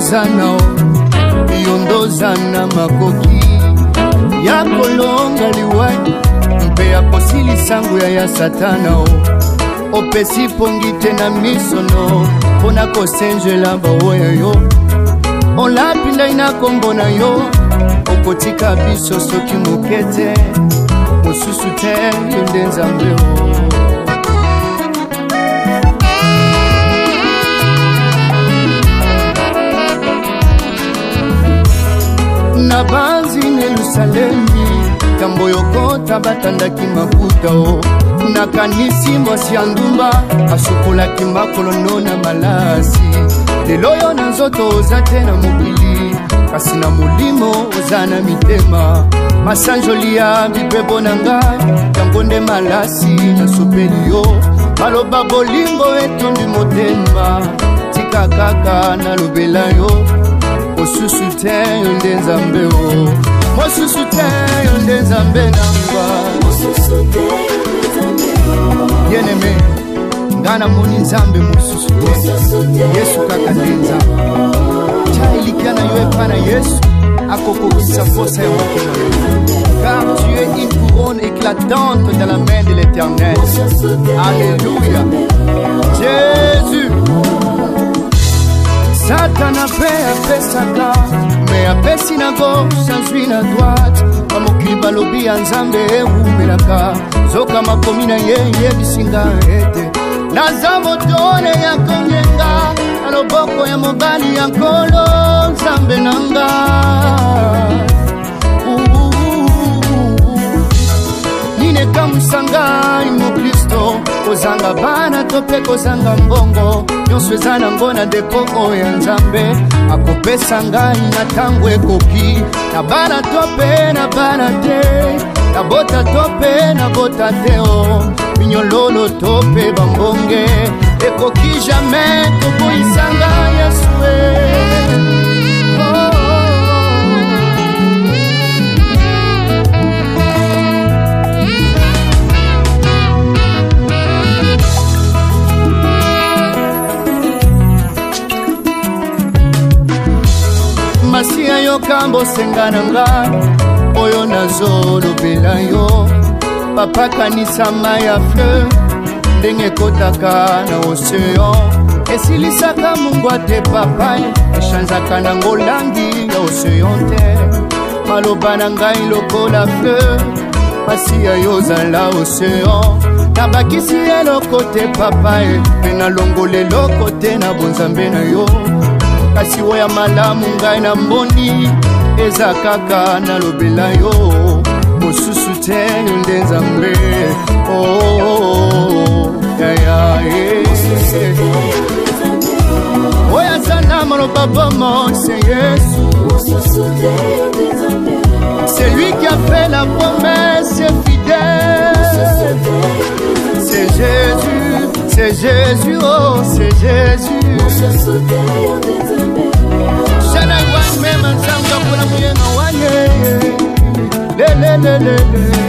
ozana yondozana makoki ya kolonga liwai mpe ya kosili sangu ya satana opesi pongite na misono pona kosenjela bawoya yo olapinda inakombo na yo okotika biso soki mokete mosusu te yonde nzambe na banzi na Yerusalemi kambo yokota batandaki makuta na kanisi mwasi ya ndumba asukolaki makolono na malasi lelo yo na nzoto oza te na mokili kasi na molimo oza na mitema masanjoli ya bibebo na ngai yango nde malasi nasopeli yo maloba bolingo etondi motema tika kaka nalobela yo mosusu te yo nde nzambe mosusu te yo nde nzambe nanga bien-aimé ngana moni nzambe mosusu te yesu kaka nde nzambe tia elikia na yo epa na yesu akokokisa posa ya mokili car tu es une couronne éclatante dans la main de l'Éternel. Alléluia. Jésus. Satana pe apesaka me apesi na gauche sans na droite amokili balobi ya nzambe ewumelaka zoka makomi na ye yebisinga ete naza motole ya kongenga na loboko ya mobali ya nkolo nzambe nanga nine kamusanga imo Kristo kozanga bana tope kozanga mbongo nyonso eza nango na depo oyo ya nzambe akopesa ngai na ntango ekoki na bana tope na bana te na bota tope na bota te minyololo tope bambonge ekoki jamais koboyisanga Yesue. Masia yo kambo sengana nga oyo nazolo bela yo papa kanisa maya fleur ndenge kotaka na océan esilisaka mungwa te papa eshanzaka na ngolangi ya océan te maloba na ngai lokola fleur masia yo zala océan nabakisi eloko te papa pe nalongole eloko te na bonzambe na yo kasi oya malamu ngai na mboni eza kaka nalobela yo mosusu te yo nde nzambe oya zana maloba bomo c'est Yesu, c'est lui qui a fait la promesse, c'est fidèle, c'est Jésus, c'est Jésus, oh c'est Jésus. Shana wan me manzanga kuna muyena wanye le